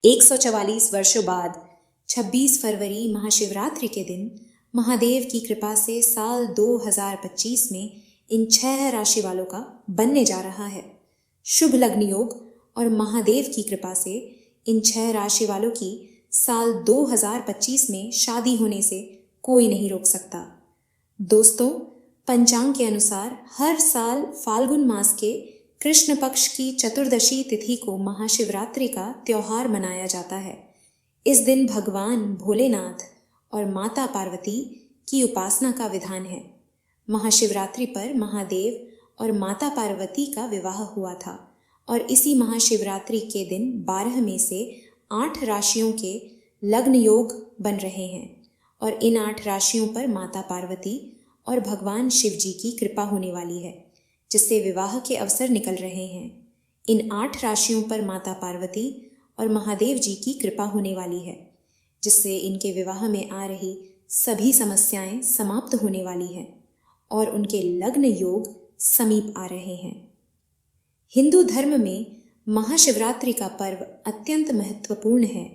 144 वर्षों बाद 26 फरवरी महाशिवरात्रि के दिन महादेव की कृपा से साल 2025 में इन 6 राशि वालों का बनने जा रहा है शुभ लग्न योग। और महादेव की कृपा से इन 6 राशि वालों की साल 2025 में शादी होने से कोई नहीं रोक सकता। दोस्तों, पंचांग के अनुसार हर साल फाल्गुन मास के कृष्ण पक्ष की चतुर्दशी तिथि को महाशिवरात्रि का त्योहार मनाया जाता है। इस दिन भगवान भोलेनाथ और माता पार्वती की उपासना का विधान है। महाशिवरात्रि पर महादेव और माता पार्वती का विवाह हुआ था और इसी महाशिवरात्रि के दिन 12 में से 8 राशियों के लग्न योग बन रहे हैं और इन 8 राशियों पर माता पार्वती और भगवान शिव जी की कृपा होने वाली है, जिससे विवाह के अवसर निकल रहे हैं। इन 8 राशियों पर माता पार्वती और महादेव जी की कृपा होने वाली है, जिससे इनके विवाह में आ रही सभी समस्याएं समाप्त होने वाली हैं और उनके लग्न योग समीप आ रहे हैं। हिंदू धर्म में महाशिवरात्रि का पर्व अत्यंत महत्वपूर्ण है।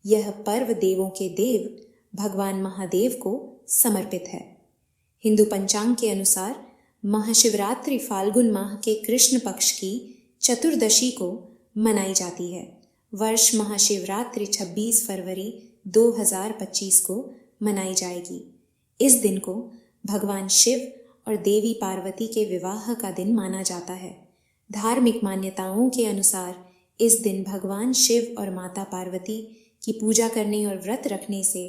यह पर्व देवों के देव भगवान महादेव को समर्पित है। हिंदू पंचांग के अनुसार महाशिवरात्रि फाल्गुन माह के कृष्ण पक्ष की चतुर्दशी को मनाई जाती है। वर्ष महाशिवरात्रि 26 फरवरी 2025 को मनाई जाएगी। इस दिन को भगवान शिव और देवी पार्वती के विवाह का दिन माना जाता है। धार्मिक मान्यताओं के अनुसार इस दिन भगवान शिव और माता पार्वती की पूजा करने और व्रत रखने से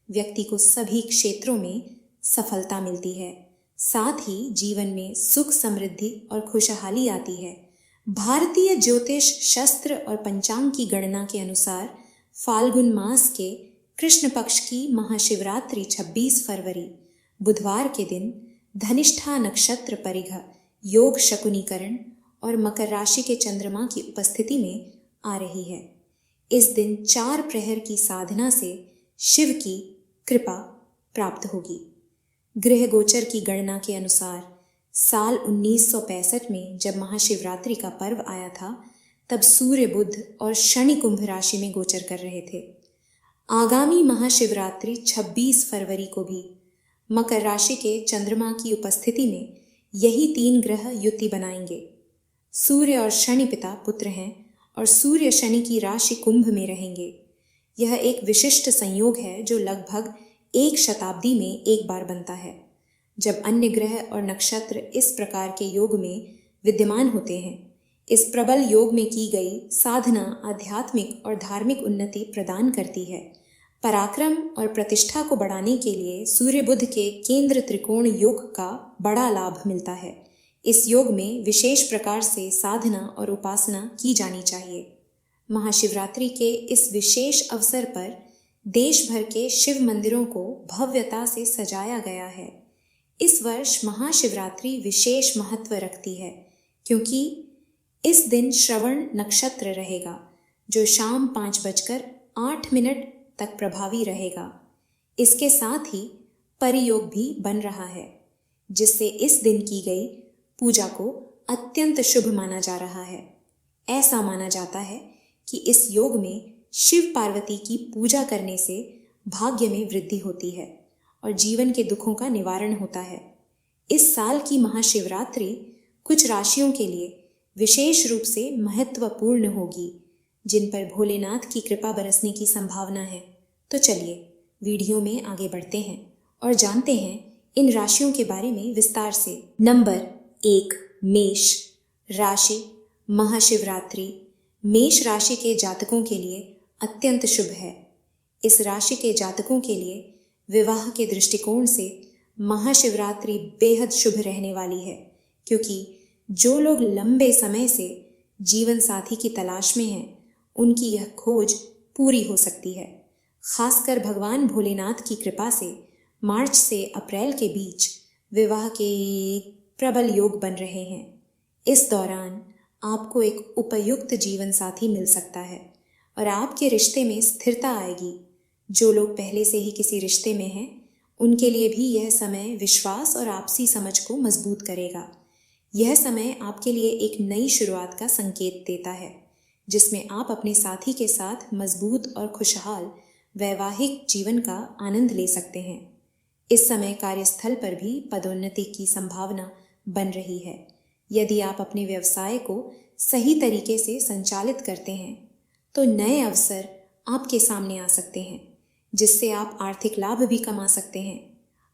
व्यक्ति को सभी क्षेत्रों में सफलता मिलती है। साथ ही जीवन में सुख समृद्धि और खुशहाली आती है। भारतीय ज्योतिष शास्त्र और पंचांग की गणना के अनुसार फाल्गुन मास के कृष्ण पक्ष की महाशिवरात्रि 26 फरवरी बुधवार के दिन धनिष्ठा नक्षत्र परिघ योग शकुनीकरण और मकर राशि के चंद्रमा की उपस्थिति में आ रही है। इस दिन 4 प्रहर की साधना से शिव की कृपा प्राप्त होगी। गृह गोचर की गणना के अनुसार साल 1965 में जब महाशिवरात्रि का पर्व आया था, तब सूर्य बुध और शनि कुंभ राशि में गोचर कर रहे थे। आगामी महाशिवरात्रि 26 फरवरी को भी मकर राशि के चंद्रमा की उपस्थिति में यही 3 ग्रह युति बनाएंगे। सूर्य और शनि पिता पुत्र हैं और सूर्य शनि की राशि कुंभ में रहेंगे। यह एक विशिष्ट संयोग है जो लगभग 1 शताब्दी में एक बार बनता है, जब अन्य ग्रह और नक्षत्र इस प्रकार के योग में विद्यमान होते हैं। इस प्रबल योग में की गई साधना आध्यात्मिक और धार्मिक उन्नति प्रदान करती है। पराक्रम और प्रतिष्ठा को बढ़ाने के लिए सूर्य बुध के केंद्र त्रिकोण योग का बड़ा लाभ मिलता है। इस योग में विशेष प्रकार से साधना और उपासना की जानी चाहिए। महाशिवरात्रि के इस विशेष अवसर पर देश भर के शिव मंदिरों को भव्यता से सजाया गया है। इस वर्ष महाशिवरात्रि विशेष महत्व रखती है क्योंकि इस दिन श्रवण नक्षत्र रहेगा, जो शाम 5:08 तक प्रभावी रहेगा। इसके साथ ही परियोग भी बन रहा है, जिससे इस दिन की गई पूजा को अत्यंत शुभ माना जा रहा है। ऐसा माना जाता है कि इस योग में शिव पार्वती की पूजा करने से भाग्य में वृद्धि होती है और जीवन के दुखों का निवारण होता है। इस साल की महाशिवरात्रि कुछ राशियों के लिए विशेष रूप से महत्वपूर्ण होगी, जिन पर भोलेनाथ की कृपा बरसने की संभावना है। तो चलिए वीडियो में आगे बढ़ते हैं और जानते हैं इन राशियों के बारे में विस्तार से। नंबर 1, मेष राशि। महाशिवरात्रि मेष राशि के जातकों के लिए अत्यंत शुभ है। इस राशि के जातकों के लिए विवाह के दृष्टिकोण से महाशिवरात्रि बेहद शुभ रहने वाली है, क्योंकि जो लोग लंबे समय से जीवन साथी की तलाश में हैं, उनकी यह खोज पूरी हो सकती है। खासकर भगवान भोलेनाथ की कृपा से मार्च से अप्रैल के बीच विवाह के प्रबल योग बन रहे हैं। इस दौरान आपको एक उपयुक्त जीवन साथी मिल सकता है और आपके रिश्ते में स्थिरता आएगी। जो लोग पहले से ही किसी रिश्ते में हैं, उनके लिए भी यह समय विश्वास और आपसी समझ को मजबूत करेगा। यह समय आपके लिए एक नई शुरुआत का संकेत देता है, जिसमें आप अपने साथी के साथ मजबूत और खुशहाल वैवाहिक जीवन का आनंद ले सकते हैं। इस समय कार्यस्थल पर भी पदोन्नति की संभावना बन रही है। यदि आप अपने व्यवसाय को सही तरीके से संचालित करते हैं तो नए अवसर आपके सामने आ सकते हैं, जिससे आप आर्थिक लाभ भी कमा सकते हैं।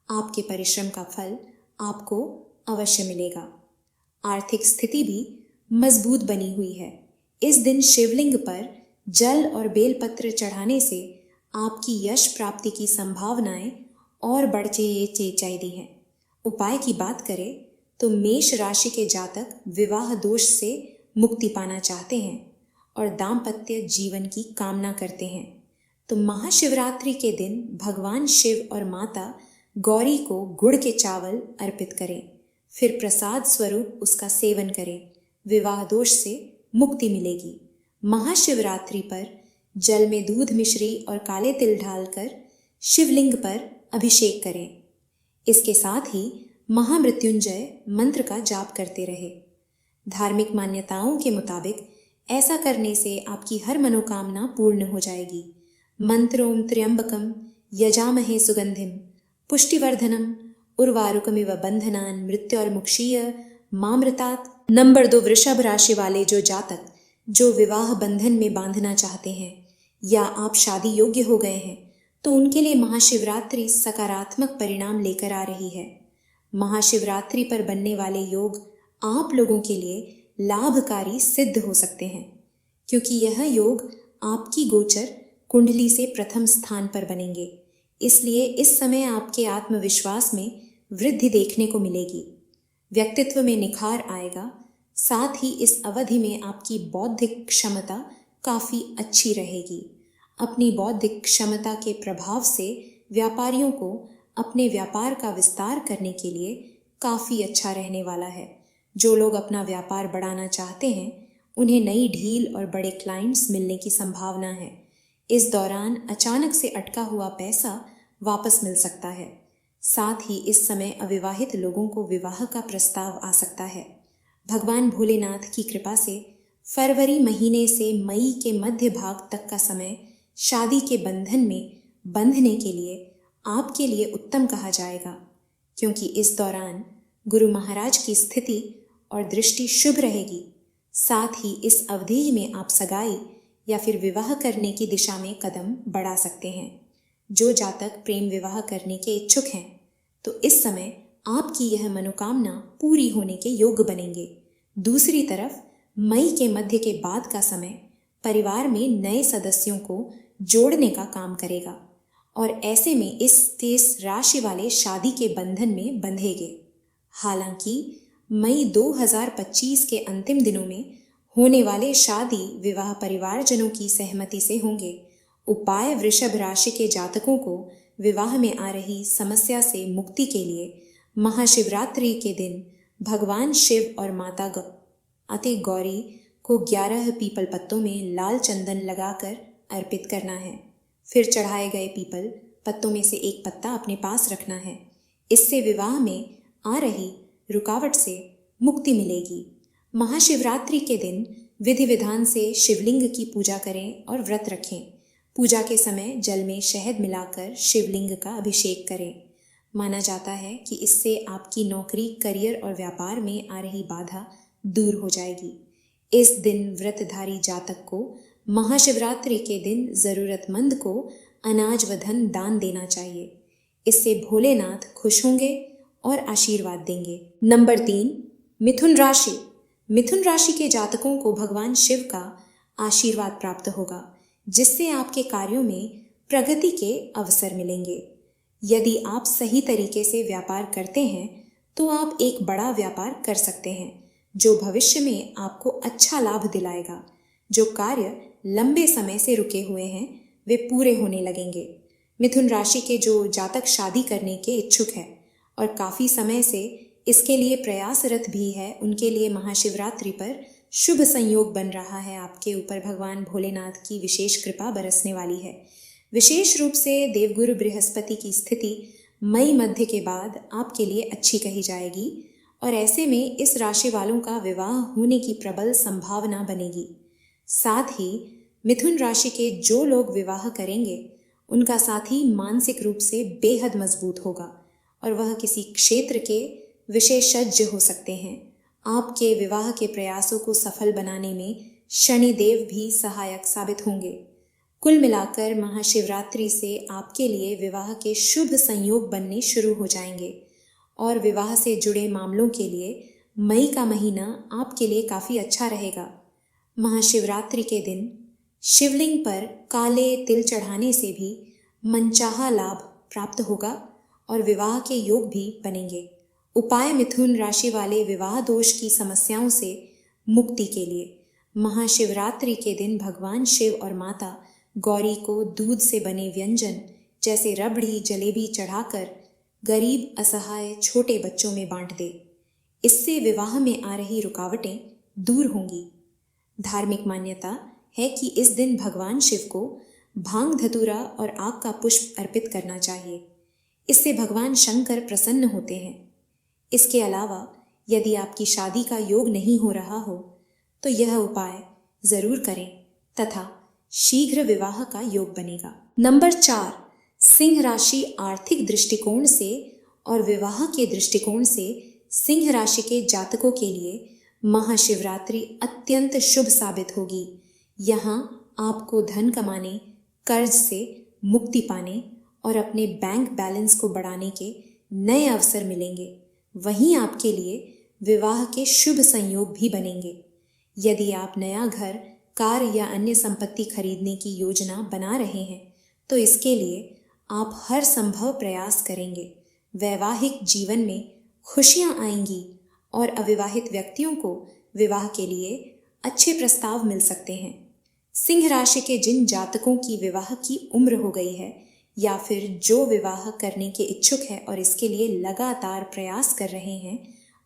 आपके परिश्रम का फल आपको अवश्य मिलेगा। आर्थिक स्थिति भी मजबूत बनी हुई है। इस दिन शिवलिंग पर जल और बेलपत्र चढ़ाने से आपकी यश प्राप्ति की संभावनाएं और बढ़ चाहिए हैं। उपाय की बात करें तो मेष राशि के जातक विवाह दोष से मुक्ति पाना चाहते हैं और दाम्पत्य जीवन की कामना करते हैं तो महाशिवरात्रि के दिन भगवान शिव और माता गौरी को गुड़ के चावल अर्पित करें, फिर प्रसाद स्वरूप उसका सेवन करें। विवाह दोष से मुक्ति मिलेगी। महाशिवरात्रि पर जल में दूध मिश्री और काले तिल डालकर शिवलिंग पर अभिषेक करें। इसके साथ ही महामृत्युंजय मंत्र का जाप करते रहे। धार्मिक मान्यताओं के मुताबिक ऐसा करने से आपकी हर मनोकामना पूर्ण हो जाएगी। मंत्रों त्र्यंबकम यजामहे सुगंधिम पुष्टिवर्धनम उर्वारुकमिव बंधनान मृत्योर्मुक्षीय मामृतात्। नंबर 2, वृषभ राशि वाले जो जातक जो विवाह बंधन में बांधना चाहते हैं या आप शादी योग्य हो गए हैं तो उनके लिए महाशिवरात्रि सकारात्मक परिणाम लेकर आ रही है। महाशिवरात्रि पर बनने वाले योग आप लोगों के लिए लाभकारी सिद्ध हो सकते हैं, क्योंकि यह योग आपकी गोचर कुंडली से प्रथम स्थान पर बनेंगे। इसलिए इस समय आपके आत्मविश्वास में वृद्धि देखने को मिलेगी। व्यक्तित्व में निखार आएगा। साथ ही इस अवधि में आपकी बौद्धिक क्षमता काफ़ी अच्छी रहेगी। अपनी बौद्धिक क्षमता के प्रभाव से व्यापारियों को अपने व्यापार का विस्तार करने के लिए काफ़ी अच्छा रहने वाला है। जो लोग अपना व्यापार बढ़ाना चाहते हैं उन्हें नई ढील और बड़े क्लाइंट्स मिलने की संभावना है। इस दौरान अचानक से अटका हुआ पैसा वापस मिल सकता है। साथ ही इस समय अविवाहित लोगों को विवाह का प्रस्ताव आ सकता है। भगवान भोलेनाथ की कृपा से फरवरी महीने से मई के मध्य भाग तक का समय शादी के बंधन में बंधने के लिए आपके लिए उत्तम कहा जाएगा, क्योंकि इस दौरान गुरु महाराज की स्थिति और दृष्टि शुभ रहेगी। साथ ही इस अवधि में आप सगाई या फिर विवाह करने की दिशा में कदम बढ़ा सकते हैं। जो जातक प्रेम विवाह करने के इच्छुक हैं तो इस समय आपकी यह मनोकामना पूरी होने के योग्य बनेंगे। दूसरी तरफ मई के मध्य के बाद का समय परिवार में नए सदस्यों को जोड़ने का काम करेगा और ऐसे में इस राशि वाले शादी के बंधन में बंधेंगे। हालांकि मई 2025 के अंतिम दिनों में होने वाले शादी विवाह परिवारजनों की सहमति से होंगे। उपाय वृषभ राशि के जातकों को विवाह में आ रही समस्या से मुक्ति के लिए महाशिवरात्रि के दिन भगवान शिव और माता अति गौरी को 11 पीपल पत्तों में लाल चंदन लगाकर अर्पित करना है। फिर चढ़ाए गए पीपल पत्तों में से एक पत्ता अपने पास रखना है। इससे विवाह में आ रही रुकावट से मुक्ति मिलेगी। महाशिवरात्रि के दिन विधि विधान से शिवलिंग की पूजा करें और व्रत रखें। पूजा के समय जल में शहद मिलाकर शिवलिंग का अभिषेक करें। माना जाता है कि इससे आपकी नौकरी, करियर और व्यापार में आ रही बाधा दूर हो जाएगी। इस दिन व्रतधारी जातक को महाशिवरात्रि के दिन जरूरतमंद को अनाज व धन दान देना चाहिए। इससे भोलेनाथ खुश होंगे और आशीर्वाद देंगे। नंबर 3, मिथुन राशि। मिथुन राशि के जातकों को भगवान शिव का आशीर्वाद प्राप्त होगा, जिससे आपके कार्यों में प्रगति के अवसर मिलेंगे। यदि आप सही तरीके से व्यापार करते हैं तो आप एक बड़ा व्यापार कर सकते हैं, जो भविष्य में आपको अच्छा लाभ दिलाएगा। जो कार्य लंबे समय से रुके हुए हैं वे पूरे होने लगेंगे। मिथुन राशि के जो जातक शादी करने के इच्छुक हैं और काफ़ी समय से इसके लिए प्रयासरत भी है, उनके लिए महाशिवरात्रि पर शुभ संयोग बन रहा है। आपके ऊपर भगवान भोलेनाथ की विशेष कृपा बरसने वाली है। विशेष रूप से देवगुरु बृहस्पति की स्थिति मई मध्य के बाद आपके लिए अच्छी कही जाएगी और ऐसे में इस राशि वालों का विवाह होने की प्रबल संभावना बनेगी। साथ ही मिथुन राशि के जो लोग विवाह करेंगे उनका साथी मानसिक रूप से बेहद मजबूत होगा और वह किसी क्षेत्र के विशेषज्ञ हो सकते हैं। आपके विवाह के प्रयासों को सफल बनाने में शनिदेव भी सहायक साबित होंगे। कुल मिलाकर महाशिवरात्रि से आपके लिए विवाह के शुभ संयोग बनने शुरू हो जाएंगे और विवाह से जुड़े मामलों के लिए मई का महीना आपके लिए काफ़ी अच्छा रहेगा। महाशिवरात्रि के दिन शिवलिंग पर काले तिल चढ़ाने से भी मनचाहा लाभ प्राप्त होगा और विवाह के योग भी बनेंगे। उपाय मिथुन राशि वाले विवाह दोष की समस्याओं से मुक्ति के लिए महाशिवरात्रि के दिन भगवान शिव और माता गौरी को दूध से बने व्यंजन जैसे रबड़ी जलेबी चढ़ाकर गरीब असहाय छोटे बच्चों में बांट दे। इससे विवाह में आ रही रुकावटें दूर होंगी। धार्मिक मान्यता है कि इस दिन भगवान शिव को भांग धतूरा और आग का पुष्प अर्पित करना चाहिए। इससे भगवान शंकर प्रसन्न होते हैं। इसके अलावा यदि आपकी शादी का योग नहीं हो रहा हो तो यह उपाय जरूर करें तथा शीघ्र विवाह का योग बनेगा। नंबर 4, सिंह राशि आर्थिक दृष्टिकोण से और विवाह के दृष्टिकोण से सिंह राशि के जातकों के लिए महाशिवरात्रि अत्यंत शुभ साबित होगी। यहाँ आपको धन कमाने, कर्ज से मुक्ति पाने और अपने बैंक बैलेंस को बढ़ाने के नए अवसर मिलेंगे। वहीं आपके लिए विवाह के शुभ संयोग भी बनेंगे। यदि आप नया घर, कार या अन्य संपत्ति खरीदने की योजना बना रहे हैं तो इसके लिए आप हर संभव प्रयास करेंगे। वैवाहिक जीवन में खुशियां आएंगी और अविवाहित व्यक्तियों को विवाह के लिए अच्छे प्रस्ताव मिल सकते हैं। सिंह राशि के जिन जातकों की विवाह की उम्र हो गई है या फिर जो विवाह करने के इच्छुक है और इसके लिए लगातार प्रयास कर रहे हैं,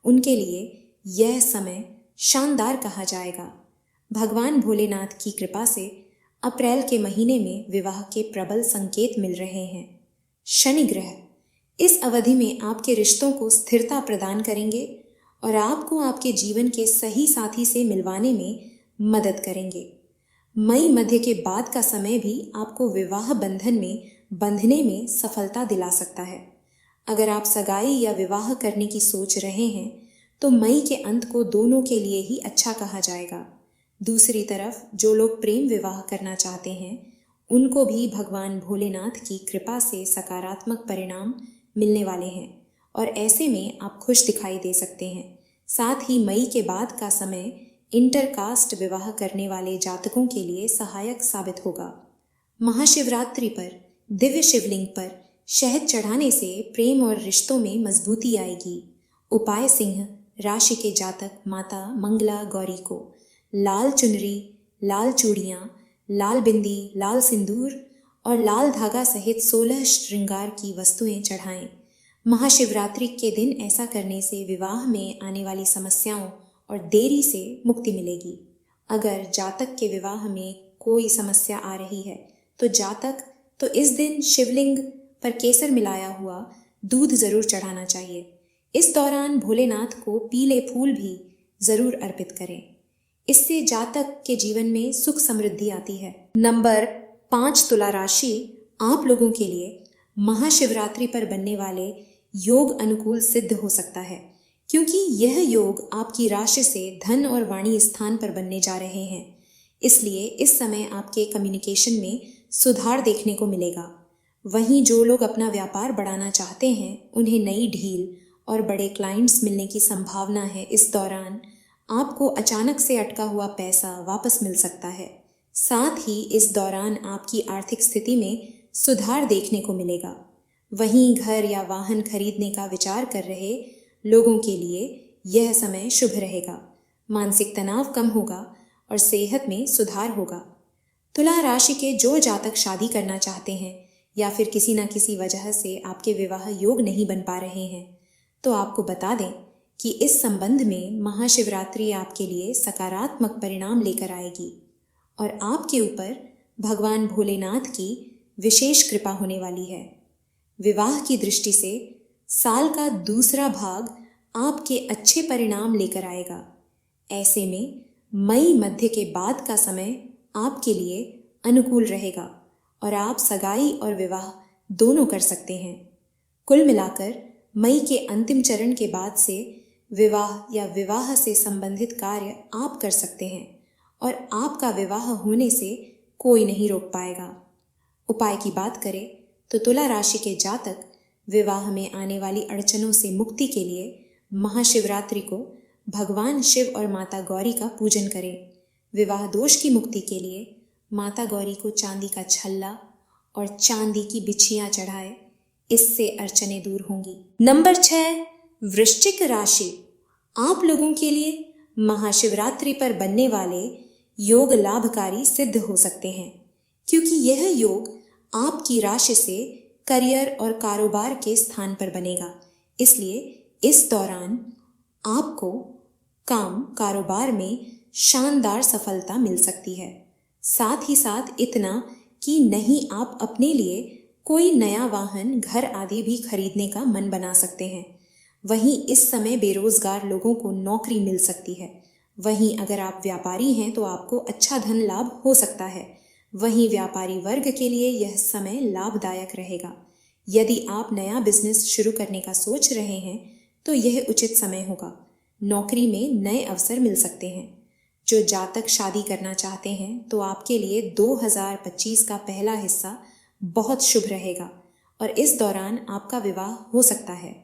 उनके लिए यह समय शानदार कहा जाएगा। भगवान भोलेनाथ की कृपा से अप्रैल के महीने में विवाह के प्रबल संकेत मिल रहे हैं। शनि ग्रह इस अवधि में आपके रिश्तों को स्थिरता प्रदान करेंगे और आपको आपके जीवन के सही साथी से मिलवाने में मदद करेंगे। मई मध्य के बाद का समय भी आपको विवाह बंधन में बंधने में सफलता दिला सकता है। अगर आप सगाई या विवाह करने की सोच रहे हैं तो मई के अंत को दोनों के लिए ही अच्छा कहा जाएगा। दूसरी तरफ जो लोग प्रेम विवाह करना चाहते हैं उनको भी भगवान भोलेनाथ की कृपा से सकारात्मक परिणाम मिलने वाले हैं और ऐसे में आप खुश दिखाई दे सकते हैं। साथ ही मई के बाद का समय इंटरकास्ट विवाह करने वाले जातकों के लिए सहायक साबित होगा। महाशिवरात्रि पर दिव्य शिवलिंग पर शहद चढ़ाने से प्रेम और रिश्तों में मजबूती आएगी। उपाय सिंह राशि के जातक माता मंगला गौरी को लाल चुनरी, लाल चूड़ियाँ, लाल बिंदी, लाल सिंदूर और लाल धागा सहित 16 श्रृंगार की वस्तुएं चढ़ाएं। महाशिवरात्रि के दिन ऐसा करने से विवाह में आने वाली समस्याओं और देरी से मुक्ति मिलेगी। अगर जातक के विवाह में कोई समस्या आ रही है तो जातक तो इस दिन शिवलिंग पर केसर मिलाया हुआ दूध जरूर चढ़ाना चाहिए। इस दौरान भोलेनाथ को पीले फूल भी जरूर अर्पित करें। इससे जातक के जीवन में सुख समृद्धि आती है। नंबर 5 तुला राशि आप लोगों के लिए महाशिवरात्रि पर बनने वाले योग अनुकूल सिद्ध हो सकता है, क्योंकि यह योग आपकी राशि से धन और वाणी स्थान पर बनने जा रहे हैं। इसलिए इस समय आपके कम्युनिकेशन में सुधार देखने को मिलेगा। वहीं जो लोग अपना व्यापार बढ़ाना चाहते हैं उन्हें नई ढील और बड़े क्लाइंट्स मिलने की संभावना है। इस दौरान आपको अचानक से अटका हुआ पैसा वापस मिल सकता है। साथ ही इस दौरान आपकी आर्थिक स्थिति में सुधार देखने को मिलेगा। वहीं घर या वाहन खरीदने का विचार कर रहे लोगों के लिए यह समय शुभ रहेगा। मानसिक तनाव कम होगा और सेहत में सुधार होगा। तुला राशि के जो जातक शादी करना चाहते हैं या फिर किसी न किसी वजह से आपके विवाह योग नहीं बन पा रहे हैं तो आपको बता दें कि इस संबंध में महाशिवरात्रि आपके लिए सकारात्मक परिणाम लेकर आएगी और आपके ऊपर भगवान भोलेनाथ की विशेष कृपा होने वाली है। विवाह की दृष्टि से साल का दूसरा भाग आपके अच्छे परिणाम लेकर आएगा। ऐसे में मई मध्य के बाद का समय आपके लिए अनुकूल रहेगा और आप सगाई और विवाह दोनों कर सकते हैं। कुल मिलाकर मई के अंतिम चरण के बाद से विवाह या विवाह से संबंधित कार्य आप कर सकते हैं और आपका विवाह होने से कोई नहीं रोक पाएगा। उपाय की बात करें तो तुला राशि के जातक विवाह में आने वाली अड़चनों से मुक्ति के लिए महाशिवरात्रि को भगवान शिव और माता गौरी का पूजन करें। विवाह दोष की मुक्ति के लिए माता गौरी को चांदी का छल्ला और चांदी की बिछियां चढ़ाए, इससे अड़चनें दूर होंगी। नंबर 6, वृश्चिक राशि। आप लोगों के लिए महाशिवरात्रि पर बनने वाले योग लाभकारी सिद्ध हो सकते हैं, क्योंकि यह योग आपकी राशि से करियर और कारोबार के स्थान पर बनेगा। इसलिए इस दौरान आपको काम कारोबार में शानदार सफलता मिल सकती है। साथ ही साथ इतना कि नहीं आप अपने लिए कोई नया वाहन, घर आदि भी खरीदने का मन बना सकते हैं। वहीं इस समय बेरोजगार लोगों को नौकरी मिल सकती है। वहीं अगर आप व्यापारी हैं तो आपको अच्छा धन लाभ हो सकता है। वहीं व्यापारी वर्ग के लिए यह समय लाभदायक रहेगा। यदि आप नया बिजनेस शुरू करने का सोच रहे हैं तो यह उचित समय होगा। नौकरी में नए अवसर मिल सकते हैं। जो जातक शादी करना चाहते हैं तो आपके लिए 2025 का पहला हिस्सा बहुत शुभ रहेगा और इस दौरान आपका विवाह हो सकता है।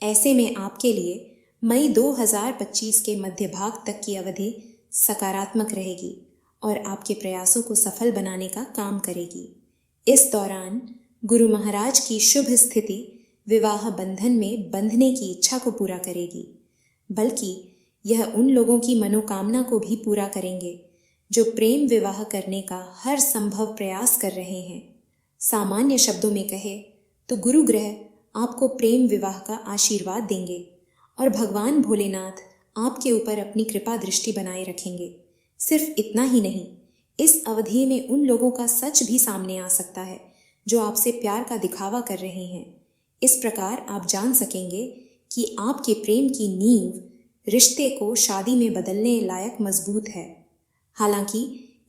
ऐसे में आपके लिए मई 2025 के मध्य भाग तक की अवधि सकारात्मक रहेगी और आपके प्रयासों को सफल बनाने का काम करेगी। इस दौरान गुरु महाराज की शुभ स्थिति विवाह बंधन में बंधने की इच्छा को पूरा करेगी, बल्कि यह उन लोगों की मनोकामना को भी पूरा करेंगे जो प्रेम विवाह करने का हर संभव प्रयास कर रहे हैं। सामान्य शब्दों में कहे तो गुरु ग्रह आपको प्रेम विवाह का आशीर्वाद देंगे और भगवान भोलेनाथ आपके ऊपर अपनी कृपा दृष्टि बनाए रखेंगे। सिर्फ इतना ही नहीं, इस अवधि में उन लोगों का सच भी सामने आ सकता है जो आपसे प्यार का दिखावा कर रहे हैं। इस प्रकार आप जान सकेंगे कि आपके प्रेम की नींव रिश्ते को शादी में बदलने लायक मजबूत है। हालांकि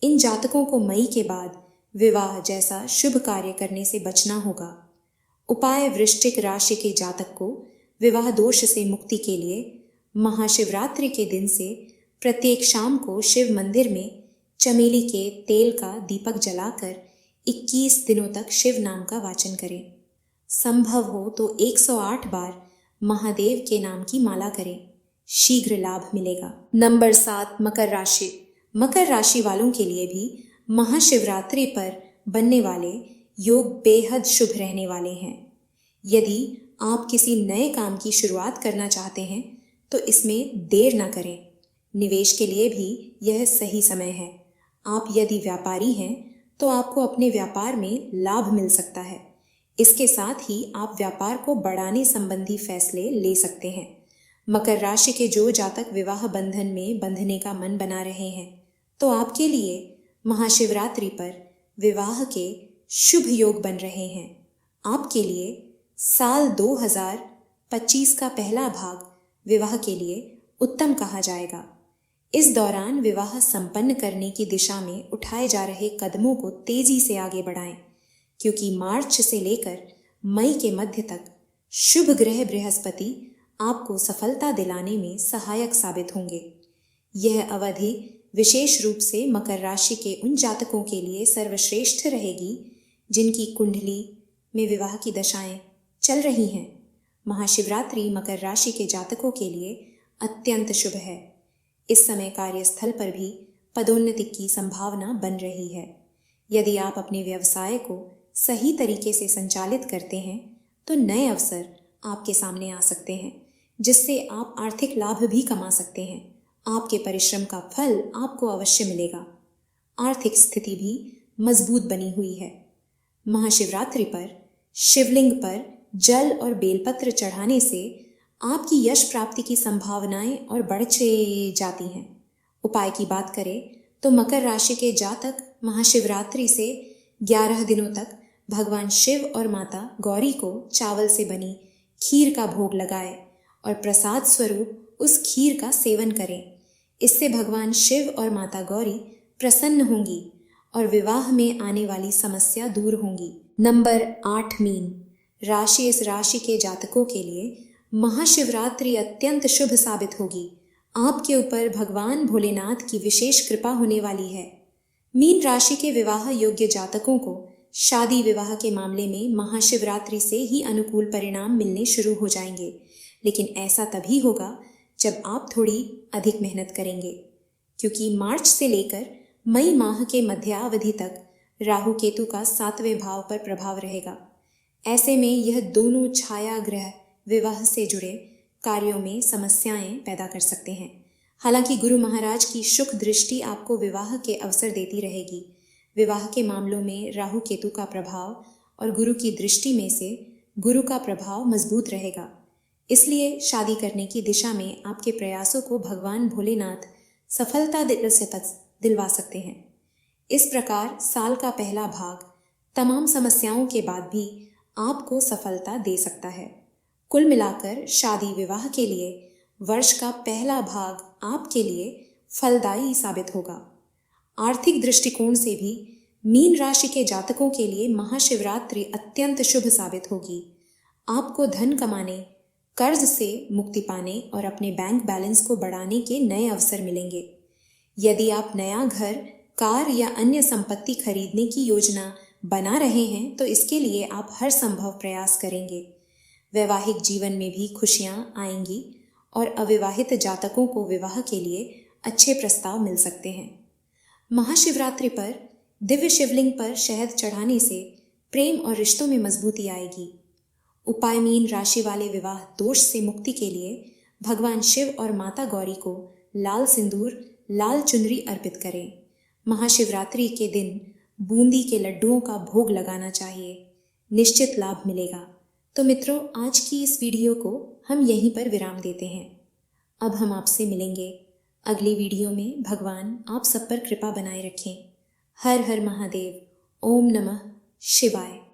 इन जातकों को मई के बाद विवाह जैसा शुभ कार्य करने से बचना होगा। उपाय: वृश्चिक राशि के जातक को विवाह दोष से मुक्ति के लिए महाशिवरात्रि के दिन से प्रत्येक शाम को शिव मंदिर में चमेली के तेल का दीपक जलाकर 21 दिनों तक शिव नाम का वाचन करें। संभव हो तो 108 बार महादेव के नाम की माला करें, शीघ्र लाभ मिलेगा। नंबर 7, मकर राशि। मकर राशि वालों के लिए भी महाशिवरात्रि पर बनने वाले योग बेहद शुभ रहने वाले हैं। यदि आप किसी नए काम की शुरुआत करना चाहते हैं तो इसमें देर ना करें। निवेश के लिए भी यह सही समय है। आप यदि व्यापारी हैं तो आपको अपने व्यापार में लाभ मिल सकता है। इसके साथ ही आप व्यापार को बढ़ाने संबंधी फैसले ले सकते हैं। मकर राशि के जो जातक विवाह बंधन में बंधने का मन बना रहे हैं तो आपके लिए महाशिवरात्रि पर विवाह के शुभ योग बन रहे हैं। आपके लिए साल 2025 का पहला भाग विवाह के लिए उत्तम कहा जाएगा। इस दौरान विवाह संपन्न करने की दिशा में उठाए जा रहे कदमों को तेजी से आगे बढ़ाएं, क्योंकि मार्च से लेकर मई के मध्य तक शुभ ग्रह बृहस्पति आपको सफलता दिलाने में सहायक साबित होंगे। यह अवधि विशेष रूप से मकर राशि के उन जातकों के लिए सर्वश्रेष्ठ रहेगी जिनकी कुंडली में विवाह की दशाएं चल रही हैं। महाशिवरात्रि मकर राशि के जातकों के लिए अत्यंत शुभ है। इस समय कार्यस्थल पर भी पदोन्नति की संभावना बन रही है। यदि आप अपने व्यवसाय को सही तरीके से संचालित करते हैं तो नए अवसर आपके सामने आ सकते हैं, जिससे आप आर्थिक लाभ भी कमा सकते हैं। आपके परिश्रम का फल आपको अवश्य मिलेगा। आर्थिक स्थिति भी मजबूत बनी हुई है। महाशिवरात्रि पर शिवलिंग पर जल और बेलपत्र चढ़ाने से आपकी यश प्राप्ति की संभावनाएं और बढ़ जाती हैं। उपाय की बात करें तो मकर राशि के जातक महाशिवरात्रि से 11 दिनों तक भगवान शिव और माता गौरी को चावल से बनी खीर का भोग लगाए और प्रसाद स्वरूप उस खीर का सेवन करें। इससे भगवान शिव और माता गौरी प्रसन्न होंगी और विवाह में आने वाली समस्या दूर होंगी। नंबर 8 मीन राशि। इस राशि के जातकों के लिए महाशिवरात्रि अत्यंत शुभ साबित होगी। आपके ऊपर भगवान भोलेनाथ की विशेष कृपा होने वाली है। मीन राशि के विवाह योग्य जातकों को शादी विवाह के मामले में महाशिवरात्रि से ही अनुकूल परिणाम मिलने शुरू हो जाएंगे, लेकिन ऐसा तभी होगा जब आप थोड़ी अधिक मेहनत करेंगे, क्योंकि मार्च से लेकर मई माह के मध्यावधि तक राहु केतु का 7वें भाव पर प्रभाव रहेगा। ऐसे में यह दोनों छाया ग्रह विवाह से जुड़े कार्यों में समस्याएं पैदा कर सकते हैं। हालांकि गुरु महाराज की शुभ दृष्टि आपको विवाह के अवसर देती रहेगी। विवाह के मामलों में राहु केतु का प्रभाव और गुरु की दृष्टि में से गुरु का प्रभाव मजबूत रहेगा। इसलिए शादी करने की दिशा में आपके प्रयासों को भगवान भोलेनाथ सफलता दिलवा सकते हैं। इस प्रकार साल का पहला भाग तमाम समस्याओं के बाद भी आपको सफलता दे सकता है। कुल मिलाकर शादी विवाह के लिए वर्ष का पहला भाग आपके लिए फलदायी साबित होगा। आर्थिक दृष्टिकोण से भी मीन राशि के जातकों के लिए महाशिवरात्रि अत्यंत शुभ साबित होगी। आपको धन कमाने, कर्ज से मुक्ति पाने और अपने बैंक बैलेंस को बढ़ाने के नए अवसर मिलेंगे। यदि आप नया घर, कार या अन्य संपत्ति खरीदने की योजना बना रहे हैं तो इसके लिए आप हर संभव प्रयास करेंगे। वैवाहिक जीवन में भी खुशियां आएंगी और अविवाहित जातकों को विवाह के लिए अच्छे प्रस्ताव मिल सकते हैं। महाशिवरात्रि पर दिव्य शिवलिंग पर शहद चढ़ाने से प्रेम और रिश्तों में मजबूती आएगी। उपाय मीन राशि वाले विवाह दोष से मुक्ति के लिए भगवान शिव और माता गौरी को लाल सिंदूर, लाल चुनरी अर्पित करें। महाशिवरात्रि के दिन बूंदी के लड्डुओं का भोग लगाना चाहिए, निश्चित लाभ मिलेगा। तो मित्रों, आज की इस वीडियो को हम यहीं पर विराम देते हैं। अब हम आपसे मिलेंगे अगली वीडियो में। भगवान आप सब पर कृपा बनाए रखें। हर हर महादेव। ओम नमः शिवाय।